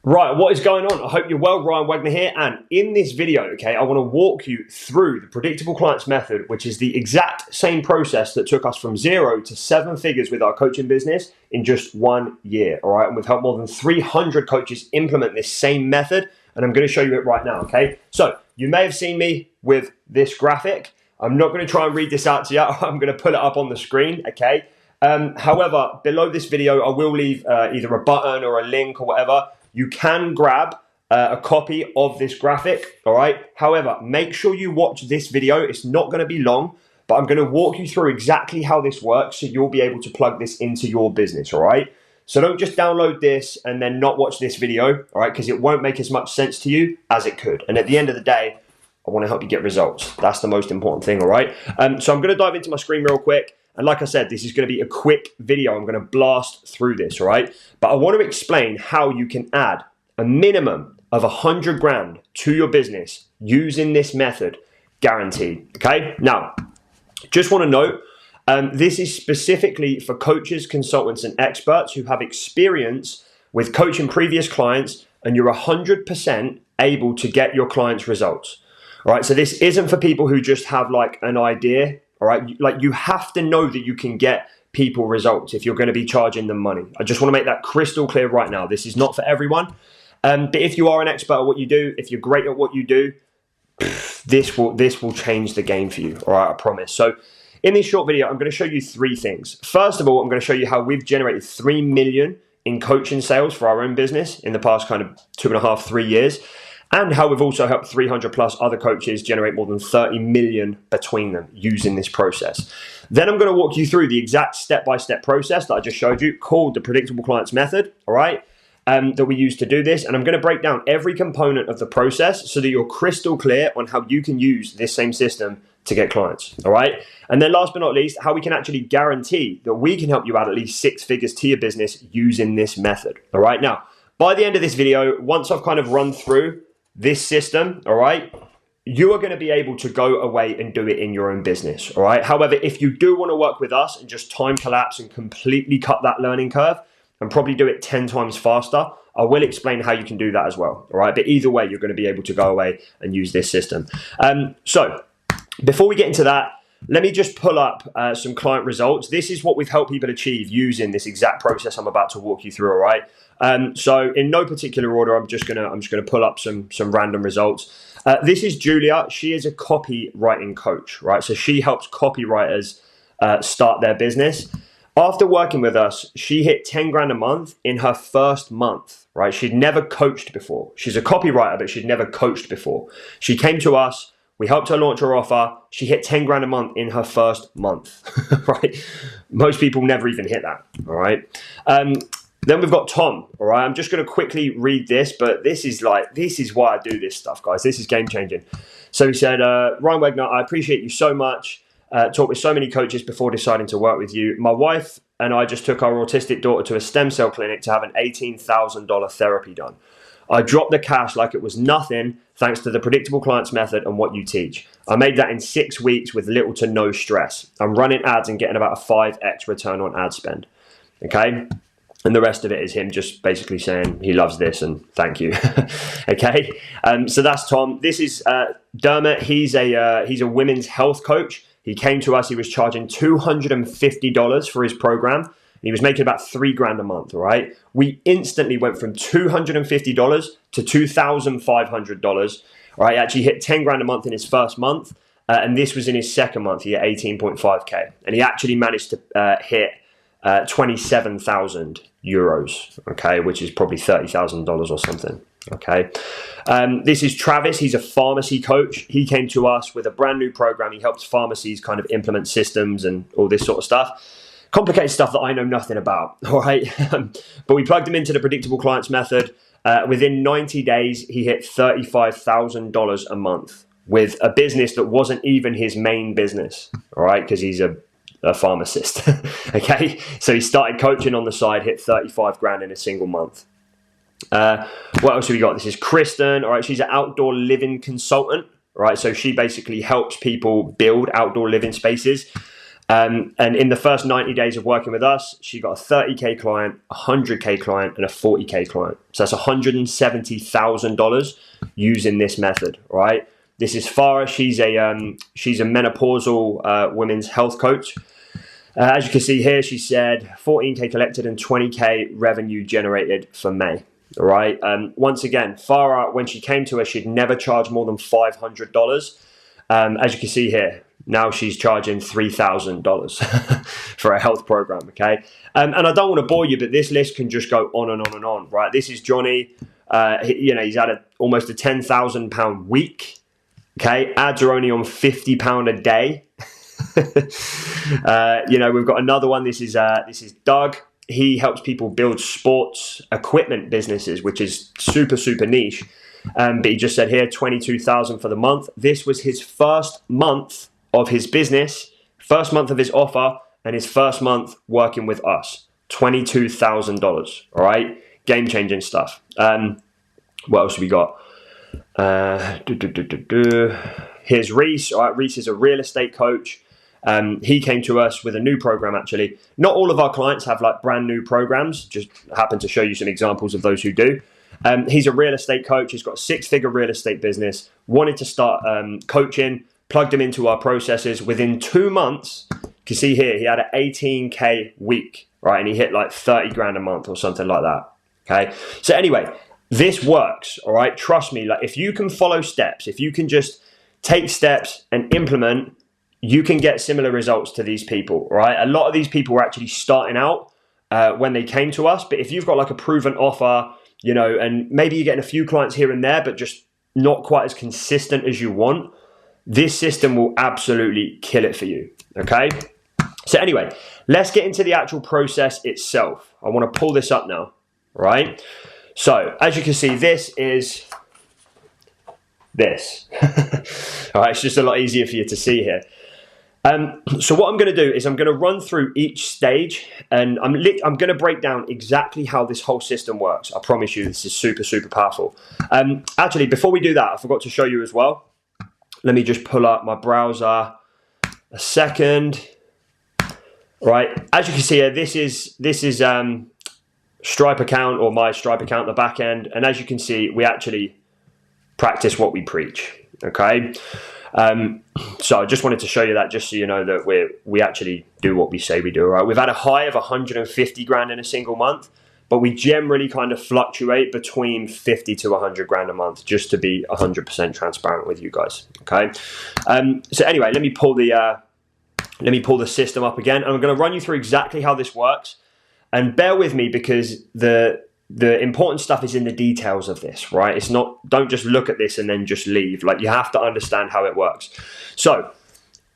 Right, what is going on? I hope you're well. Ryan Wagner here, and in this video, okay, I want to walk you through the predictable clients method, which is the exact same process that took us from 0 to 7 figures with our coaching business in just 1 year. All right, and we've helped more than 300 coaches implement this same method, and I'm going to show you it right now. Okay, so you may have seen me with this graphic. I'm not going to try and read this out to you. I'm going to put it up on the screen. Okay. However, below this video, I will leave either a button or a link or whatever. You can grab a copy of this graphic, all right? However, make sure you watch this video. It's not going to be long, but I'm going to walk you through exactly how this works so you'll be able to plug this into your business, all right? So don't just download this and then not watch this video, all right? Because it won't make as much sense to you as it could. And at the end of the day, I want to help you get results. That's the most important thing, all right? So I'm going to dive into my screen real quick. And like I said, this is going to be a quick video. I'm going to blast through this, all right? But I want to explain how you can add a minimum of 100 grand to your business using this method, guaranteed, okay? Now, just want to note, this is specifically for coaches, consultants, and experts who have experience with coaching previous clients, and you're 100% able to get your clients results, all right? So this isn't for people who just have like an idea. All right, like you have to know that you can get people results if you're going to be charging them money. I just want to make that crystal clear right now. This is not for everyone. But if you are an expert at what you do, if you're great at what you do, this will change the game for you. All right, I promise. So in this short video, I'm going to show you 3 things. First of all, I'm going to show you how we've generated 3 million in coaching sales for our own business in the past kind of 2.5, 3 years. And how we've also helped 300 plus other coaches generate more than 30 million between them using this process. Then I'm going to walk you through the exact step-by-step process that I just showed you called the predictable clients method, all right, that we use to do this. And I'm going to break down every component of the process so that you're crystal clear on how you can use this same system to get clients, all right? And then last but not least, how we can actually guarantee that we can help you add at least 6 figures to your business using this method, all right? Now, by the end of this video, once I've kind of run through this system, all right, you are going to be able to go away and do it in your own business, all right? However, if you do want to work with us and just time collapse and completely cut that learning curve and probably do it 10 times faster, I will explain how you can do that as well, all right? But either way, you're going to be able to go away and use this system. So before we get into that, let me just pull up some client results. This is what we've helped people achieve using this exact process I'm about to walk you through, all right? So in no particular order, I'm just gonna pull up some random results. This is Julia. She is a copywriting coach, right? So she helps copywriters start their business. After working with us, she hit 10 grand a month in her first month, right? She'd never coached before. She's a copywriter, but she'd never coached before. She came to us. We helped her launch her offer. She hit 10 grand a month in her first month, right? Most people never even hit that, all right? Then we've got Tom, all right? I'm just going to quickly read this, but this is why I do this stuff, guys. This is game changing. So he said, Ryan Wagner, I appreciate you so much. Talked with so many coaches before deciding to work with you. My wife and I just took our autistic daughter to a stem cell clinic to have an $18,000 therapy done. I dropped the cash like it was nothing thanks to the predictable clients method and what you teach. I made that in 6 weeks with little to no stress. I'm running ads and getting about a 5x return on ad spend. Okay? And the rest of it is him just basically saying he loves this and thank you. Okay? So that's Tom. This is Dermot. He's a women's health coach. He came to us. He was charging $250 for his program. He was making about 3 grand a month, all right? We instantly went from $250 to $2,500, all right? He actually hit 10 grand a month in his first month, and this was in his second month. He hit 18.5K, and he actually managed to hit 27,000 euros, okay, which is probably $30,000 or something, okay? This is Travis. He's a pharmacy coach. He came to us with a brand new program. He helps pharmacies kind of implement systems and all this sort of stuff. Complicated stuff that I know nothing about, all right? But we plugged him into the predictable clients method. Within 90 days, he hit $35,000 a month with a business that wasn't even his main business, all right? Because he's a pharmacist, okay? So he started coaching on the side, hit 35 grand in a single month. What else have we got? This is Kristen, all right? She's an outdoor living consultant, right? So she basically helps people build outdoor living spaces. And in the first 90 days of working with us, she got a 30K client, a 100K client, and a 40K client. So that's $170,000 using this method, right? This is Farah. She's a menopausal women's health coach. As you can see here, she said 14K collected and 20K revenue generated for May. All right. Once again, Farah, when she came to us, she'd never charged more than $500. As you can see here, now she's charging $3,000 for a health program. Okay. And I don't want to bore you, but this list can just go on and on and on. Right. This is Johnny. He's had almost a £10,000 week. Okay. Ads are only on £50 a day. We've got another one. This is Doug. He helps people build sports equipment businesses, which is super, super niche. But he just said here, 22,000 for the month. This was his first month of his business, first month of his offer, and his first month working with us. $22,000. All right. Game changing stuff. What else have we got? Here's Reese. All right. Reese is a real estate coach. He came to us with a new program, actually. Not all of our clients have like brand new programs, just happen to show you some examples of those who do. He's a real estate coach. He's got a 6-figure real estate business, wanted to start coaching, plugged him into our processes. Within 2 months, you can see here, he had an 18K week, right? And he hit like 30 grand a month or something like that. Okay. So anyway, this works. All right. Trust me. Like if you can follow steps, if you can just take steps and implement, you can get similar results to these people, right? A lot of these people were actually starting out when they came to us. But if you've got like a proven offer, and maybe you're getting a few clients here and there, but just not quite as consistent as you want, this system will absolutely kill it for you, okay? So anyway, let's get into the actual process itself. I want to pull this up now, right? So as you can see, this is this. All right, it's just a lot easier for you to see here. So what I'm going to do is I'm going to run through each stage, and I'm going to break down exactly how this whole system works. I promise you, this is super, super powerful. Actually, before we do that, I forgot to show you as well. Let me just pull up my browser a second. Right, as you can see here, this is Stripe account, or my Stripe account, the back end, and as you can see, we actually practice what we preach. Okay. So I just wanted to show you that, just so you know that we actually do what we say we do. Right, we've had a high of 150 grand in a single month, but we generally kind of fluctuate between 50 to 100 grand a month, just to be 100% transparent with you guys. Okay. So anyway, let me pull the system up again, and I'm going to run you through exactly how this works. And bear with me, because the important stuff is in the details of this, right? It's not, don't just look at this and then just leave. Like, you have to understand how it works. So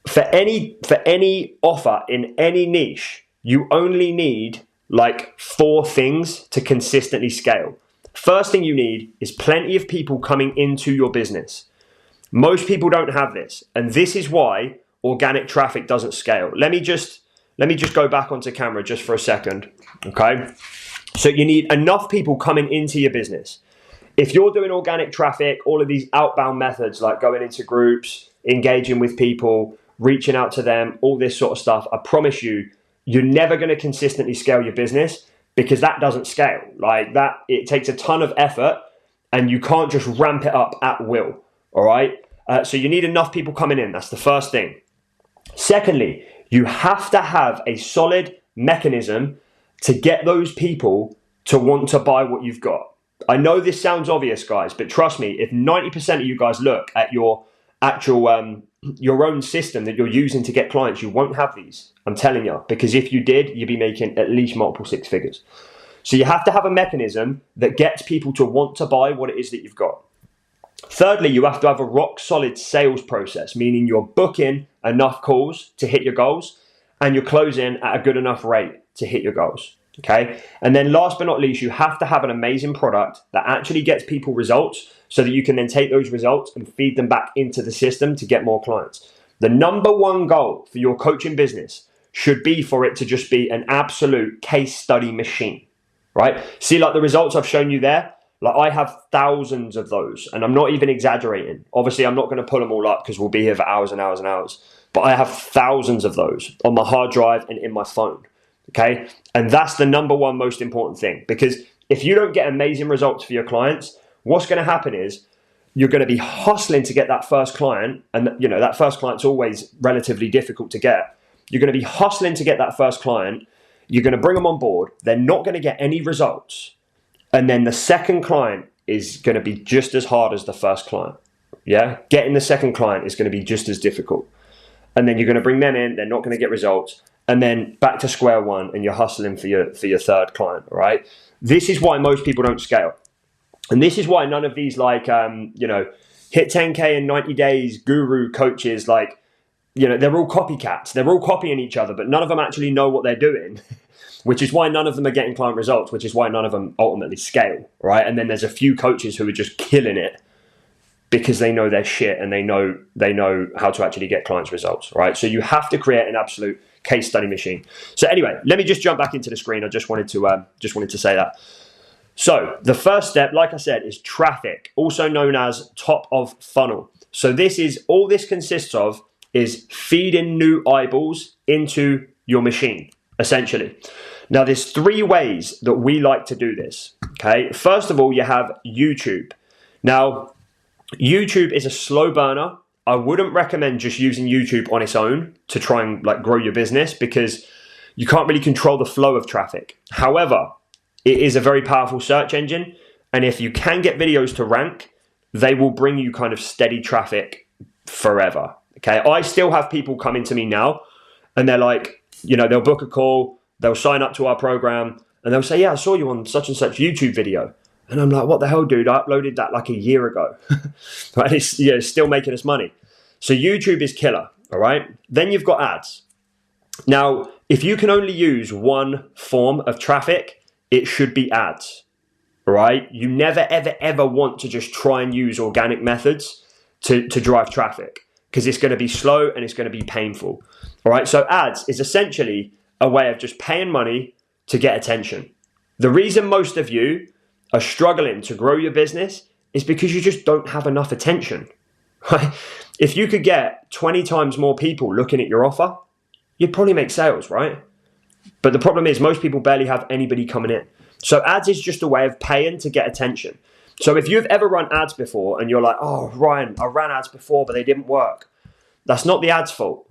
for any offer in any niche, you only need like 4 things to consistently scale. First thing you need is plenty of people coming into your business. Most people don't have this, and this is why organic traffic doesn't scale. Let me just go back onto camera just for a second, okay? So you need enough people coming into your business. If you're doing organic traffic, all of these outbound methods like going into groups, engaging with people, reaching out to them, all this sort of stuff, I promise you, you're never going to consistently scale your business, because that doesn't scale. Like that, it takes a ton of effort, and you can't just ramp it up at will, all right? So you need enough people coming in. That's the first thing. Secondly, you have to have a solid mechanism to get those people to want to buy what you've got. I know this sounds obvious, guys, but trust me, if 90% of you guys look at your actual, your own system that you're using to get clients, you won't have these. I'm telling you, because if you did, you'd be making at least multiple 6 figures. So you have to have a mechanism that gets people to want to buy what it is that you've got. Thirdly, you have to have a rock solid sales process, meaning you're booking enough calls to hit your goals, and you're closing at a good enough rate to hit your goals. Okay. And then last but not least, you have to have an amazing product that actually gets people results, so that you can then take those results and feed them back into the system to get more clients. The number one goal for your coaching business should be for it to just be an absolute case study machine, right? See, like the results I've shown you there, Like, I have thousands of those, and I'm not even exaggerating. Obviously, I'm not going to pull them all up because we'll be here for hours and hours and hours. But I have thousands of those on my hard drive and in my phone. Okay. And that's the number one most important thing, because if you don't get amazing results for your clients, what's going to happen is you're going to be hustling to get that first client. And you know, that first client's always relatively difficult to get. You're going to be hustling to get that first client. You're going to bring them on board. They're not going to get any results. And then the second client is going to be just as hard as the first client. Yeah. Getting the second client is going to be just as difficult. And then you're going to bring them in. They're not going to get results. And then back to square one, and you're hustling for your third client. All right. This is why most people don't scale. And this is why none of these hit 10K in 90 days guru coaches, like, they're all copycats. They're all copying each other, but none of them actually know what they're doing, which is why none of them are getting client results, which is why none of them ultimately scale. Right. And then there's a few coaches who are just killing it because they know their shit and they know how to actually get clients results. Right. So you have to create an absolute case study machine. So anyway, let me just jump back into the screen. I just wanted to say that. So the first step, like I said, is traffic, also known as top of funnel. So all this consists of is feeding new eyeballs into your machine, essentially. Now, there's 3 ways that we like to do this. Okay. First of all, you have YouTube. Now, YouTube is a slow burner. I wouldn't recommend just using YouTube on its own to try and grow your business, because you can't really control the flow of traffic. However, it is a very powerful search engine. And if you can get videos to rank, they will bring you kind of steady traffic forever. Okay. I still have people coming to me now and they're like, they'll book a call, they'll sign up to our program and they'll say, yeah, I saw you on such and such YouTube video. And I'm like, what the hell, dude? I uploaded that like a year ago. Right? It's still making us money. So YouTube is killer. All right. Then you've got ads. Now, if you can only use one form of traffic, it should be ads. All right. You never, ever, ever want to just try and use organic methods to drive traffic, because it's going to be slow and it's going to be painful. All right. So ads is essentially a way of just paying money to get attention. The reason most of you are struggling to grow your business is because you just don't have enough attention. Right? If you could get 20 times more people looking at your offer, you'd probably make sales, right? But the problem is most people barely have anybody coming in. So ads is just a way of paying to get attention. So if you've ever run ads before and you're like, oh, Ryan, I ran ads before, but they didn't work. That's not the ads' fault,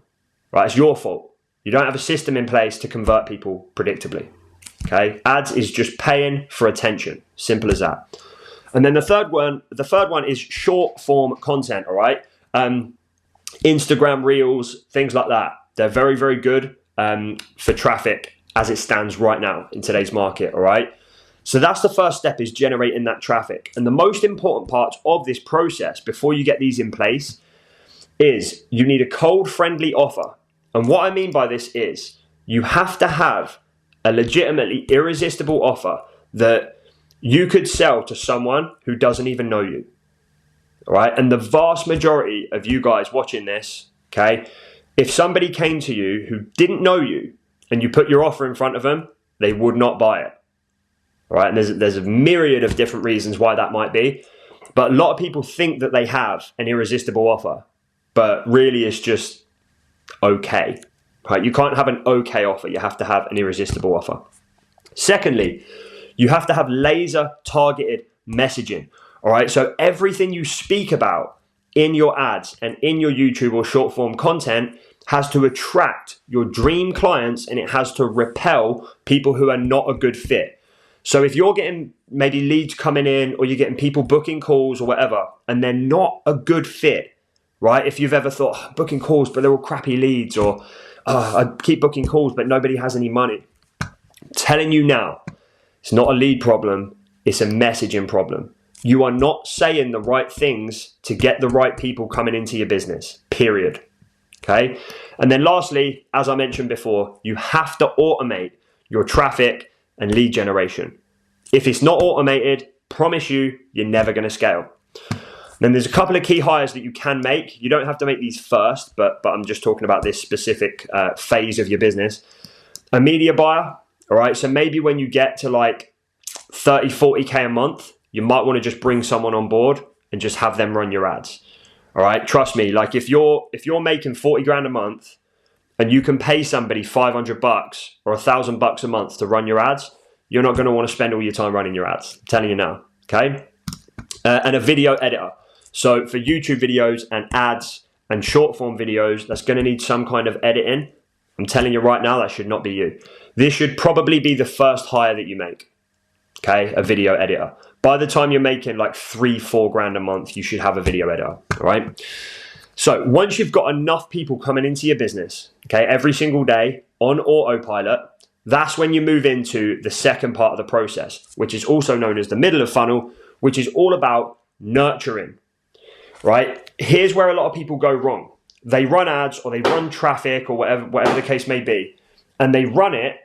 right? It's your fault. You don't have a system in place to convert people predictably. Okay, ads is just paying for attention. Simple as that. And then the third one is short form content. All right, Instagram Reels, things like that. They're very, very good for traffic as it stands right now in today's market. All right, so that's the first step, is generating that traffic. And the most important part of this process before you get these in place is you need a cold friendly offer. And what I mean by this is you have to have a legitimately irresistible offer that you could sell to someone who doesn't even know you. All right. And the vast majority of you guys watching this, okay, if somebody came to you who didn't know you and you put your offer in front of them, they would not buy it. All right. And there's a myriad of different reasons why that might be. But a lot of people think that they have an irresistible offer, but really it's just okay. Right? You can't have an okay offer. You have to have an irresistible offer. Secondly, you have to have laser targeted messaging. All right. So everything you speak about in your ads and in your YouTube or short form content has to attract your dream clients, and it has to repel people who are not a good fit. So if you're getting maybe leads coming in, or you're getting people booking calls or whatever, and they're not a good fit, right? If you've ever thought, oh, booking calls, but they're all crappy leads, or I keep booking calls, but nobody has any money. I'm telling you now, it's not a lead problem. It's a messaging problem. You are not saying the right things to get the right people coming into your business, period. Okay. And then lastly, as I mentioned before, you have to automate your traffic and lead generation. If it's not automated, promise you, you're never going to scale. Then there's a couple of key hires that you can make. You don't have to make these first, but I'm just talking about this specific phase of your business. A media buyer, all right? So maybe when you get to like 30, 40K a month, you might want to just bring someone on board and just have them run your ads. All right, trust me, like if you're making 40 grand a month and you can pay somebody $500 or $1,000 a month to run your ads, you're not going to want to spend all your time running your ads. I'm telling you now, okay? And a video editor. So for YouTube videos and ads and short form videos, that's going to need some kind of editing. I'm telling you right now, that should not be you. This should probably be the first hire that you make, okay? A video editor. By the time you're making like 3-4 grand a month, you should have a video editor, all right? So once you've got enough people coming into your business, okay, every single day on autopilot, that's when you move into the second part of the process, which is also known as the middle of funnel, which is all about nurturing, right? Here's where a lot of people go wrong. They run ads or they run traffic or whatever the case may be, and they run it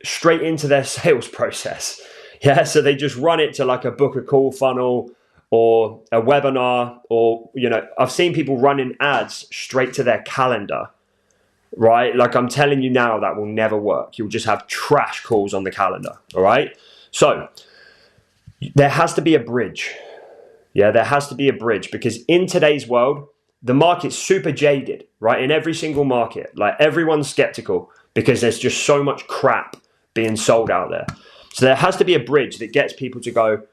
straight into their sales process. Yeah, so they just run it to like a book a call funnel or a webinar, or, you know, I've seen people running ads straight to their calendar, right? Like I'm telling you now, that will never work. You'll just have trash calls on the calendar, all right? So there has to be a bridge. Yeah, there has to be a bridge, because in today's world, the market's super jaded, right? In every single market, like everyone's skeptical because there's just so much crap being sold out there. So there has to be a bridge that gets people to go,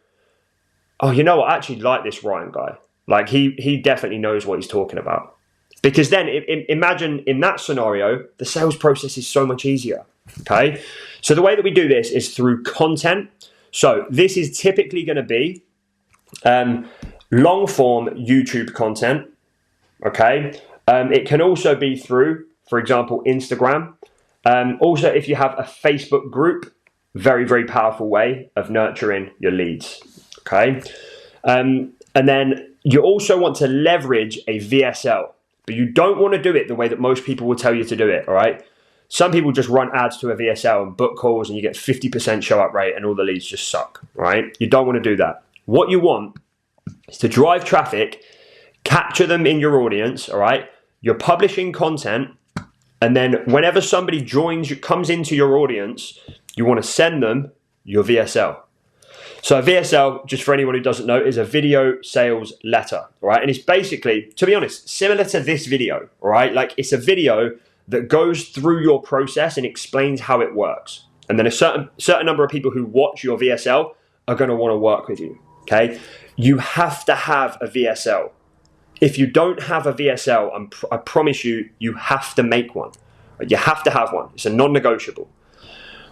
oh, you know what? I actually like this Ryan guy. Like he definitely knows what he's talking about. Because then imagine in that scenario, the sales process is so much easier, okay? So the way that we do this is through content. So this is typically going to be long form YouTube content, okay? It can also be through, for example, Instagram. Also, if you have a Facebook group, very, very powerful way of nurturing your leads, okay? And then you also want to leverage a VSL, but you don't want to do it the way that most people will tell you to do it, all right? Some people just run ads to a VSL and book calls and you get 50% show up rate and all the leads just suck, right? You don't want to do that. What you want is to drive traffic, capture them in your audience, all right? You're publishing content, and then whenever somebody comes into your audience, you want to send them your VSL. So a VSL, just for anyone who doesn't know, is a video sales letter, all right? And it's basically, to be honest, similar to this video, all right? Like it's a video that goes through your process and explains how it works. And then a certain number of people who watch your VSL are going to want to work with you, okay? You have to have a VSL. If you don't have a VSL, I promise you, you have to make one. You have to have one. It's a non-negotiable.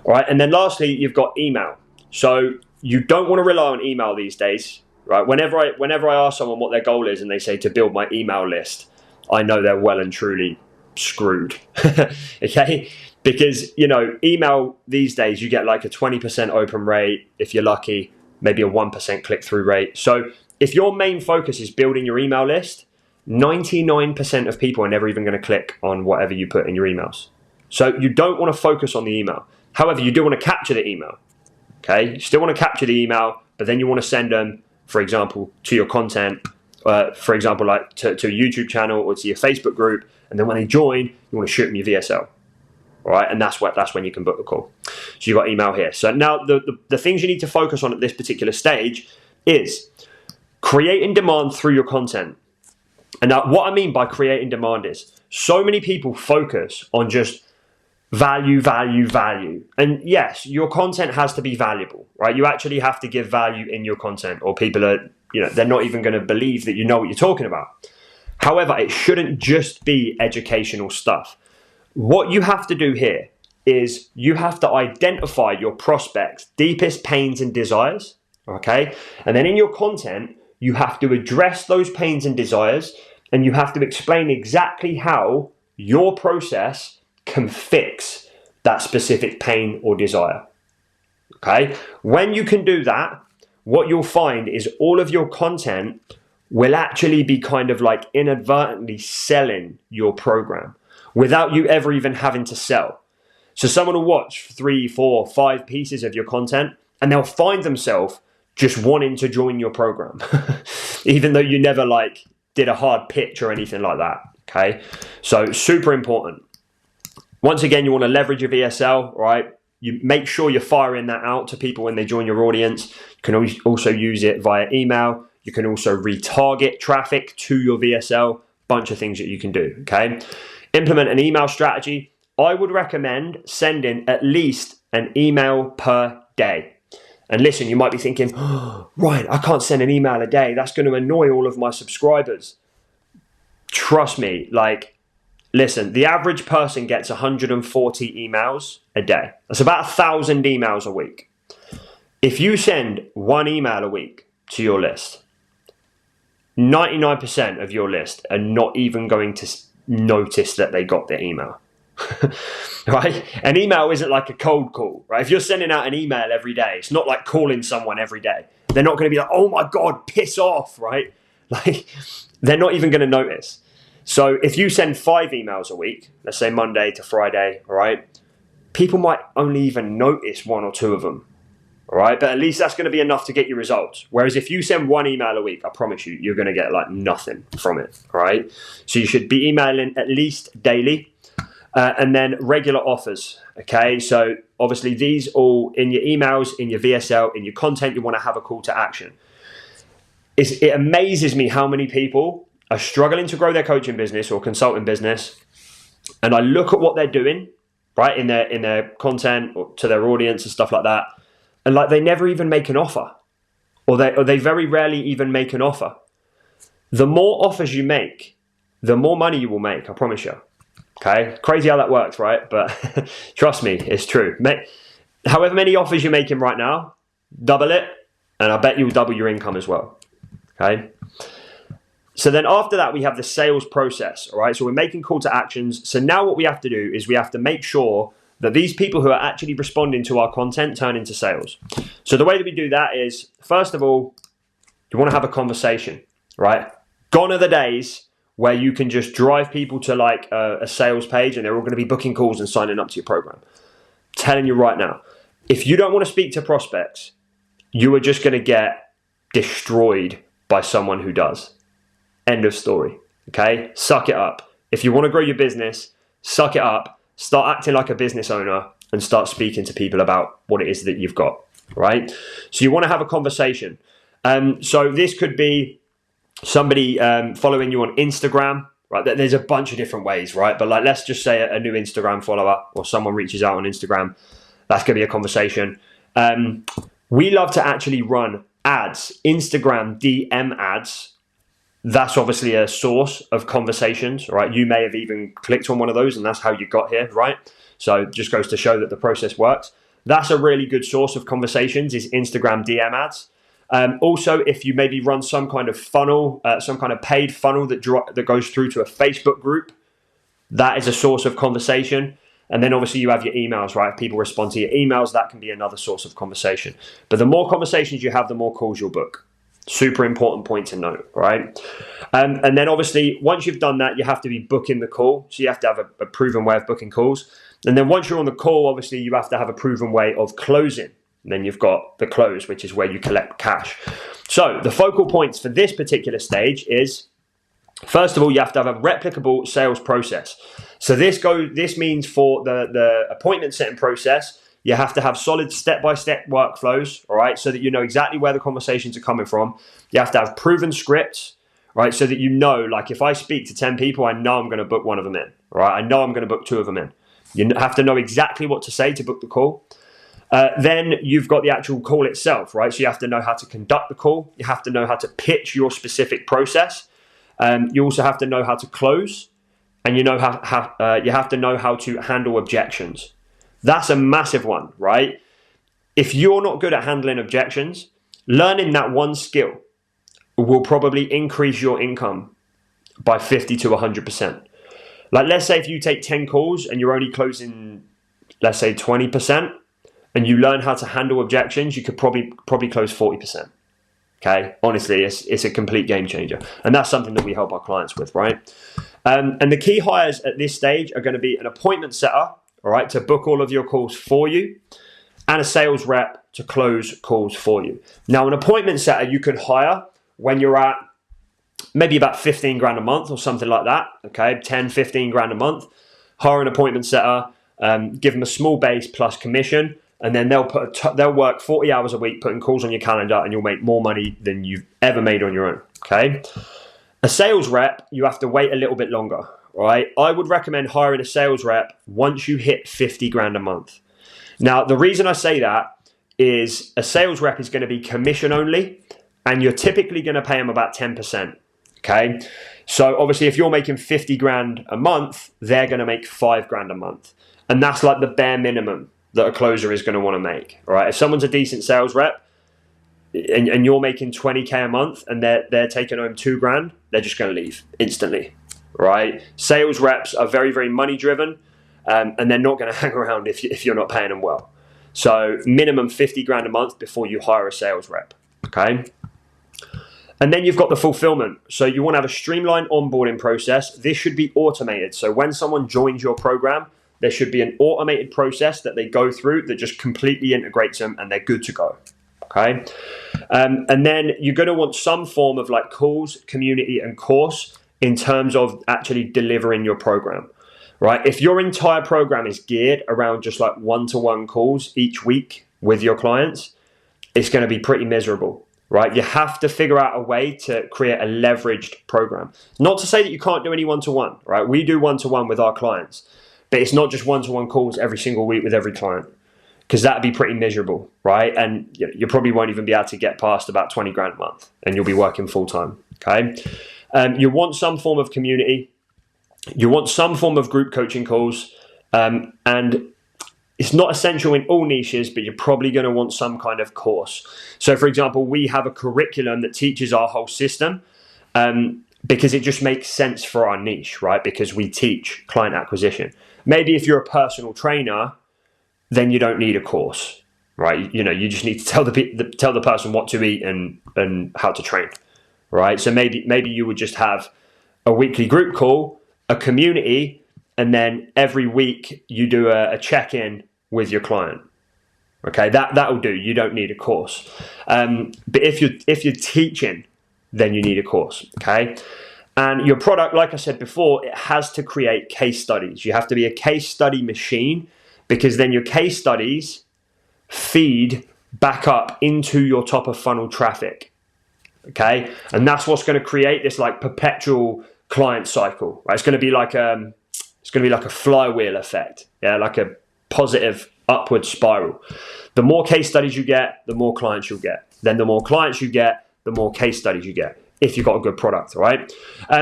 All right, and then lastly, you've got email. So you don't want to rely on email these days, right? Whenever I ask someone what their goal is and they say to build my email list, I know they're well and truly screwed, okay? Because, you know, email these days, you get like a 20% open rate, if you're lucky, maybe a 1% click-through rate. So if your main focus is building your email list, 99% of people are never even going to click on whatever you put in your emails. So you don't want to focus on the email. However, you do want to capture the email, okay? You still want to capture the email, but then you want to send them, for example, to your content, for example, like to a YouTube channel or to your Facebook group. And then when they join, you want to shoot them your VSL, all right? And that's when you can book the call. So you've got email here. So now the things you need to focus on at this particular stage is creating demand through your content. And now what I mean by creating demand is so many people focus on just value. And yes, your content has to be valuable, right? You actually have to give value in your content, or people are, you know, they're not even going to believe that you know what you're talking about. However, it shouldn't just be educational stuff. What you have to do here is you have to identify your prospects' deepest pains and desires, okay? And then in your content, you have to address those pains and desires, and you have to explain exactly how your process can fix that specific pain or desire, okay? When you can do that, what you'll find is all of your content will actually be kind of like inadvertently selling your program without you ever even having to sell. So someone will watch 3, 4, 5 pieces of your content and they'll find themselves just wanting to join your program, even though you never like did a hard pitch or anything like that, okay? So super important. Once again, you want to leverage your VSL, right? You make sure you're firing that out to people when they join your audience. You can also use it via email. You can also retarget traffic to your VSL. Bunch of things that you can do, okay? Implement an email strategy. I would recommend sending at least an email per day. And listen, you might be thinking, oh, Ryan, I can't send an email a day. That's going to annoy all of my subscribers. Trust me, listen, the average person gets 140 emails a day. That's about 1,000 emails a week. If you send one email a week to your list, 99% of your list are not even going to notice that they got the email. Right? An email isn't like a cold call, right? If you're sending out an email every day, it's not like calling someone every day. They're not going to be like, oh my God, piss off, right? They're not even going to notice. So if you send 5 emails a week, let's say Monday to Friday, all right, people might only even notice 1 or 2 of them, all right? But at least that's going to be enough to get you results. Whereas if you send 1 email a week, I promise you, you're going to get nothing from it, all right? So you should be emailing at least daily. And then regular offers, okay? So obviously these all in your emails, in your VSL, in your content, you want to have a call to action. It amazes me how many people are struggling to grow their coaching business or consulting business. And I look at what they're doing, right, in their content or to their audience and stuff like that. And they never even make an offer, or they very rarely even make an offer. The more offers you make, the more money you will make, I promise you. Okay, crazy how that works, right? But trust me, it's true. However many offers you're making right now, double it, and I bet you'll double your income as well. Okay. So then after that, we have the sales process. All right. So we're making call to actions. So now what we have to do is we have to make sure that these people who are actually responding to our content turn into sales. So the way that we do that is, first of all, you want to have a conversation, right? Gone are the days where you can just drive people to a sales page and they're all going to be booking calls and signing up to your program. I'm telling you right now, if you don't want to speak to prospects, you are just going to get destroyed by someone who does. End of story. Okay? Suck it up. If you want to grow your business, suck it up, start acting like a business owner and start speaking to people about what it is that you've got, right? So you want to have a conversation. So this could be somebody following you on Instagram, right? There's a bunch of different ways, right? But let's just say a new Instagram follower or someone reaches out on Instagram. That's going to be a conversation. We love to actually run ads, Instagram DM ads. That's obviously a source of conversations, right? You may have even clicked on one of those and that's how you got here, right? So it just goes to show that the process works. That's a really good source of conversations is Instagram DM ads. Also, if you maybe run some kind of funnel, some kind of paid funnel that goes through to a Facebook group, that is a source of conversation. And then obviously you have your emails, right? If people respond to your emails, that can be another source of conversation. But the more conversations you have, the more calls you'll book. Super important point to note, right? And then obviously, once you've done that, you have to be booking the call. So you have to have a proven way of booking calls. And then once you're on the call, obviously, you have to have a proven way of closing. And then you've got the close, which is where you collect cash. So the focal points for this particular stage is, first of all, you have to have a replicable sales process. So this means for the appointment setting process, you have to have solid step-by-step workflows, all right, so that you know exactly where the conversations are coming from. You have to have proven scripts, right, so that you know, if I speak to 10 people, I know I'm going to book one of them in, all right? I know I'm going to book 2 of them in. You have to know exactly what to say to book the call. Then you've got the actual call itself, right? So you have to know how to conduct the call. You have to know how to pitch your specific process. You also have to know how to close, and you have to know how to handle objections. That's a massive one, right? If you're not good at handling objections, learning that one skill will probably increase your income by 50 to 100%. Let's say if you take 10 calls and you're only closing, let's say 20%, and you learn how to handle objections, you could probably close 40%. Okay, honestly, it's a complete game changer. And that's something that we help our clients with, right? And the key hires at this stage are going to be an appointment setter, all right, to book all of your calls for you, and a sales rep to close calls for you. Now, an appointment setter you can hire when you're at maybe about 15 grand a month or something like that, okay, 10, 15 grand a month. Hire an appointment setter. give them a small base plus commission, and then they'll work 40 hours a week putting calls on your calendar, and you'll make more money than you've ever made on your own. Okay. A sales rep, you have to wait a little bit longer, right? I would recommend hiring a sales rep once you hit 50 grand a month. Now, the reason I say that is a sales rep is going to be commission only, and you're typically going to pay them about 10%. Okay. So obviously if you're making 50 grand a month, they're going to make 5 grand a month. And that's like the bare minimum that a closer is going to want to make. All right. If someone's a decent sales rep and you're making 20K a month and they're taking home 2 grand, they're just going to leave instantly. Right. Sales reps are very, very money driven, and they're not going to hang around if you're not paying them well. So minimum 50 grand a month before you hire a sales rep. Okay. And then you've got the fulfillment. So you want to have a streamlined onboarding process. This should be automated. So when someone joins your program, there should be an automated process that they go through that just completely integrates them and they're good to go. Okay. And then you're going to want some form of like calls, community, and course in terms of actually delivering your program. Right. If your entire program is geared around just like one-to-one calls each week with your clients, it's going to be pretty miserable. Right, you have to figure out a way to create a leveraged program. Not to say that you can't do any one-to-one, right? We do one-to-one with our clients, but it's not just one-to-one calls every single week with every client, because that'd be pretty miserable, right? And you probably won't even be able to get past about 20 grand a month, and you'll be working full-time, okay? You want some form of community. You want some form of group coaching calls, and it's not essential in all niches, but you're probably going to want some kind of course. So for example, we have a curriculum that teaches our whole system because it just makes sense for our niche, right? Because we teach client acquisition. Maybe if you're a personal trainer, then you don't need a course, right? You just need to tell the person what to eat and how to train, right? So maybe you would just have a weekly group call, a community, and then every week you do a check-in with your client. Okay, that will do. You don't need a course. But if you're teaching, then you need a course. Okay, and your product, like I said before, it has to create case studies. You have to be a case study machine, because then your case studies feed back up into your top of funnel traffic. Okay, and that's what's going to create this like perpetual client cycle. Right? It's going to be like a flywheel effect, yeah, like a positive upward spiral. The more case studies you get, the more clients you'll get. Then the more clients you get, the more case studies you get, if you've got a good product, all right?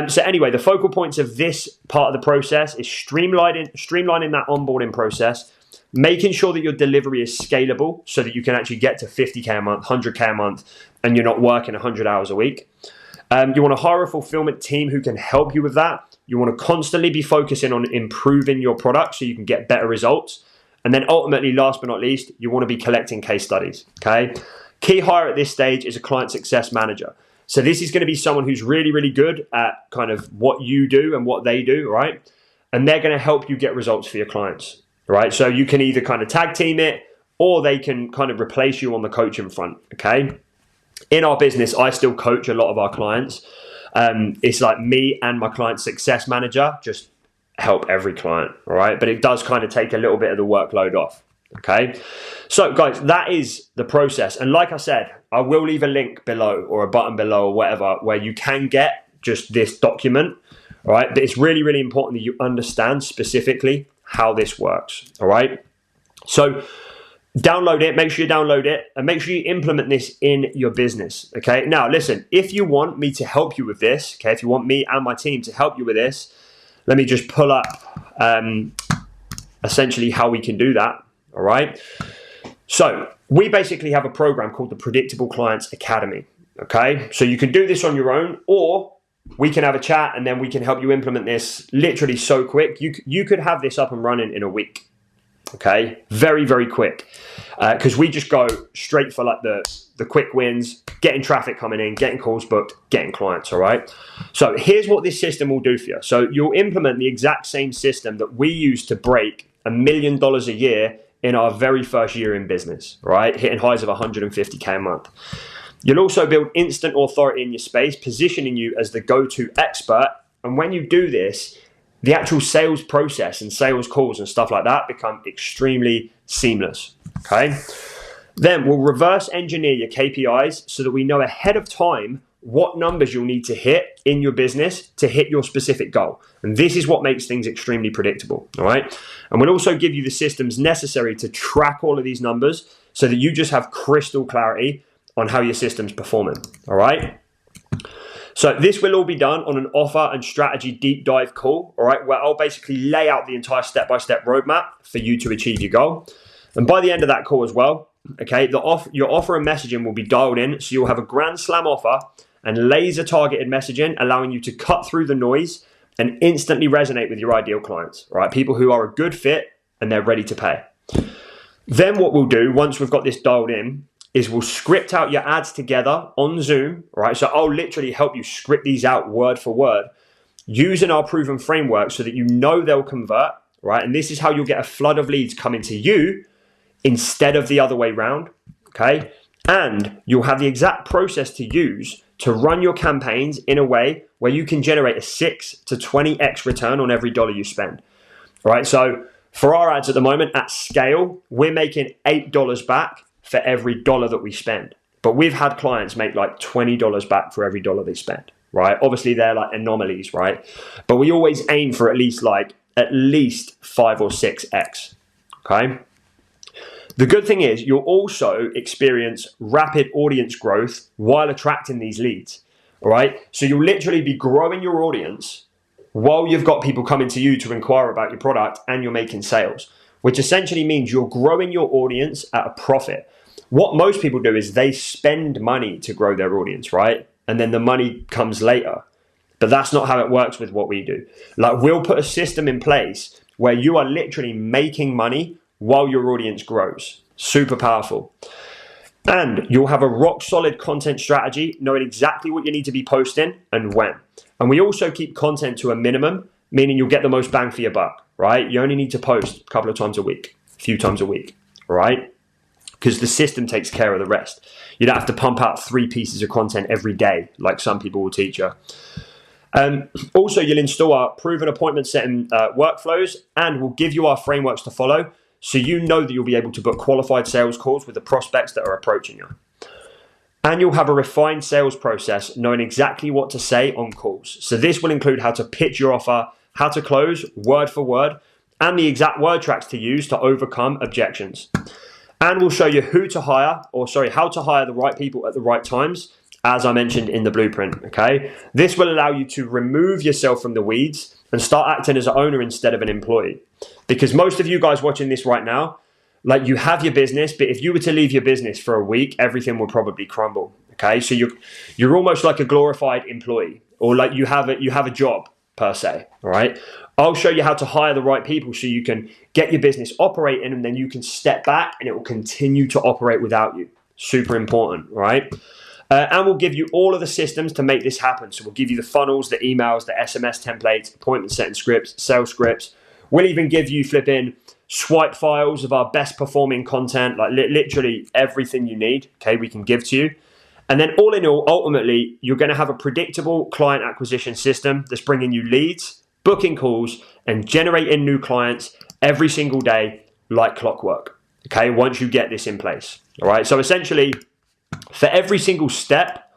So anyway, the focal points of this part of the process is streamlining that onboarding process, making sure that your delivery is scalable so that you can actually get to 50K a month, 100K a month, and you're not working 100 hours a week. You want to hire a fulfillment team who can help you with that. You want to constantly be focusing on improving your product so you can get better results. And then ultimately, last but not least, you want to be collecting case studies, okay? Key hire at this stage is a client success manager. So this is going to be someone who's really, really good at kind of what you do and what they do, right? And they're going to help you get results for your clients, right? So you can either kind of tag team it, or they can kind of replace you on the coaching front, okay? In our business, I still coach a lot of our clients. It's like me and my client success manager just help every client, all right? But it does kind of take a little bit of the workload off, okay? So guys, that is the process. And like I said, I will leave a link below or a button below or whatever where you can get just this document, all right? But it's really, really important that you understand specifically how this works, all right? So download it, make sure you download it, and make sure you implement this in your business, okay? Now, listen, if you want me to help you with this, okay, if you want me and my team to help you with this, let me just pull up essentially how we can do that, all right? So we basically have a program called the Predictable Clients Academy, okay? So you can do this on your own, or we can have a chat and then we can help you implement this literally so quick. You could have this up and running in a week, okay? Very, very quick, because we just go straight for like the quick wins, getting traffic coming in, getting calls booked, getting clients, all right? So here's what this system will do for you. So you'll implement the exact same system that we use to break $1 million a year in our very first year in business, right? Hitting highs of 150K a month. You'll also build instant authority in your space, positioning you as the go-to expert. And when you do this, the actual sales process and sales calls and stuff like that become extremely seamless, okay? Then we'll reverse engineer your KPIs so that we know ahead of time what numbers you'll need to hit in your business to hit your specific goal. And this is what makes things extremely predictable, all right? And we'll also give you the systems necessary to track all of these numbers so that you just have crystal clarity on how your system's performing, all right? So this will all be done on an offer and strategy deep dive call, all right, where I'll basically lay out the entire step-by-step roadmap for you to achieve your goal. And by the end of that call as well, okay, your offer and messaging will be dialed in, so you'll have a grand slam offer and laser targeted messaging, allowing you to cut through the noise and instantly resonate with your ideal clients, right? People who are a good fit and they're ready to pay. Then what we'll do, once we've got this dialed in, is we'll script out your ads together on Zoom, right? So I'll literally help you script these out word for word using our proven framework so that you know they'll convert, right? And this is how you'll get a flood of leads coming to you instead of the other way round, okay? And you'll have the exact process to use to run your campaigns in a way where you can generate a 6 to 20x return on every dollar you spend, right? So for our ads at the moment at scale, we're making $8 back for every dollar that we spend. But we've had clients make like $20 back for every dollar they spend, right? Obviously they're like anomalies, right? But we always aim for at least 5 or 6x, okay? The good thing is you'll also experience rapid audience growth while attracting these leads, all right? So you'll literally be growing your audience while you've got people coming to you to inquire about your product and you're making sales, which essentially means you're growing your audience at a profit. What most people do is they spend money to grow their audience, right? And then the money comes later. But that's not how it works with what we do. Like, we'll put a system in place where you are literally making money while your audience grows. Super powerful. And you'll have a rock solid content strategy, knowing exactly what you need to be posting and when. And we also keep content to a minimum, meaning you'll get the most bang for your buck, right? You only need to post a couple of times a week, a few times a week, right? Because the system takes care of the rest. You don't have to pump out 3 pieces of content every day, like some people will teach you. Also, you'll install our proven appointment setting workflows, and we'll give you our frameworks to follow, so you know that you'll be able to book qualified sales calls with the prospects that are approaching you. And you'll have a refined sales process, knowing exactly what to say on calls. So this will include how to pitch your offer, how to close word for word, and the exact word tracks to use to overcome objections. And we'll show you how to hire the right people at the right times, as I mentioned in the blueprint, okay? This will allow you to remove yourself from the weeds and start acting as an owner instead of an employee. Because most of you guys watching this right now, like, you have your business, but if you were to leave your business for a week, everything will probably crumble, okay? So you're almost like a glorified employee, or like you have a job per se, all right? I'll show you how to hire the right people so you can get your business operating, and then you can step back and it will continue to operate without you. Super important, right? And we'll give you all of the systems to make this happen. So we'll give you the funnels, the emails, the SMS templates, appointment setting scripts, sales scripts. We'll even give you flipping swipe files of our best performing content, like literally everything you need, okay, we can give to you. And then all in all, ultimately, you're going to have a predictable client acquisition system that's bringing you leads, booking calls, and generating new clients every single day like clockwork, okay, once you get this in place, all right? So essentially, for every single step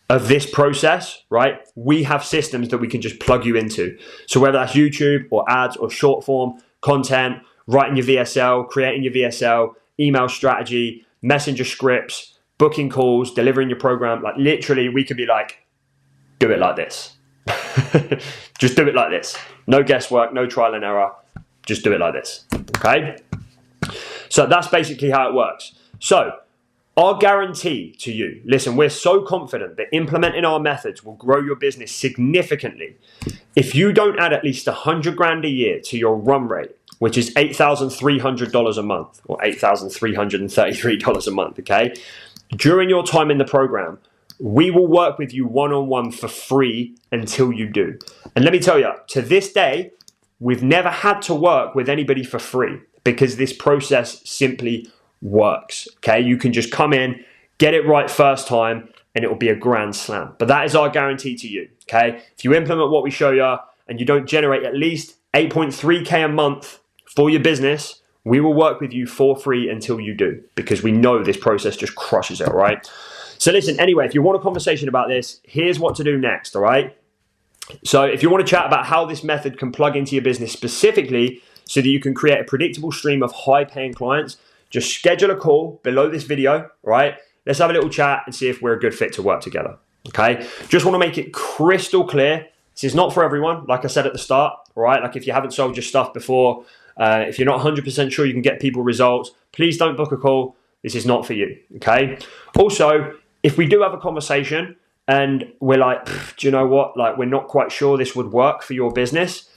of this process, right, we have systems that we can just plug you into. So whether that's YouTube or ads or short form content, writing your VSL, creating your VSL, email strategy, messenger scripts, booking calls, delivering your program, like literally we could be like, do it like this. Just do it like this. No guesswork, no trial and error. Just do it like this, okay? So that's basically how it works. So our guarantee to you, listen, we're so confident that implementing our methods will grow your business significantly. If you don't add at least 100 grand a year to your run rate, which is $8,300 a month, or $8,333 a month, okay? During your time in the program, we will work with you one-on-one for free until you do. And let me tell you, to this day, we've never had to work with anybody for free because this process simply works, okay? You can just come in, get it right first time, and it will be a grand slam. But that is our guarantee to you, okay? If you implement what we show you and you don't generate at least 8.3K a month for your business, we will work with you for free until you do, because we know this process just crushes it, all right? So listen, anyway, if you want a conversation about this, here's what to do next, all right? So if you want to chat about how this method can plug into your business specifically so that you can create a predictable stream of high-paying clients, just schedule a call below this video, right? Let's have a little chat and see if we're a good fit to work together, okay? Just want to make it crystal clear. This is not for everyone, like I said at the start, right? Like if you haven't sold your stuff before, if you're not 100% sure you can get people results, please don't book a call. This is not for you, okay? Also, if we do have a conversation and we're like, do you know what? Like, we're not quite sure this would work for your business,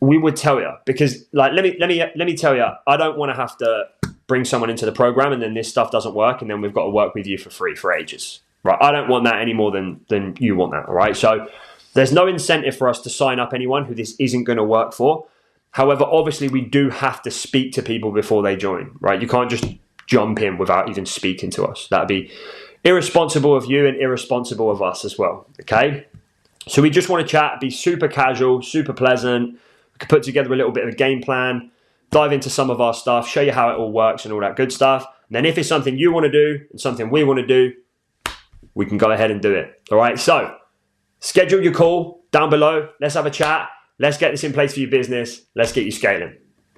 we would tell you, because like, let me tell you, I don't want to have to bring someone into the program and then this stuff doesn't work and then we've got to work with you for free for ages, right? I don't want that any more than you want that, all right? So there's no incentive for us to sign up anyone who this isn't going to work for. However, obviously we do have to speak to people before they join, right? You can't just jump in without even speaking to us. That'd be irresponsible of you and irresponsible of us as well, okay? So we just want to chat, be super casual, super pleasant. We could put together a little bit of a game plan, dive into some of our stuff, show you how it all works and all that good stuff. And then if it's something you want to do and something we want to do, we can go ahead and do it, all right? So schedule your call down below. Let's have a chat. Let's get this in place for your business. Let's get you scaling.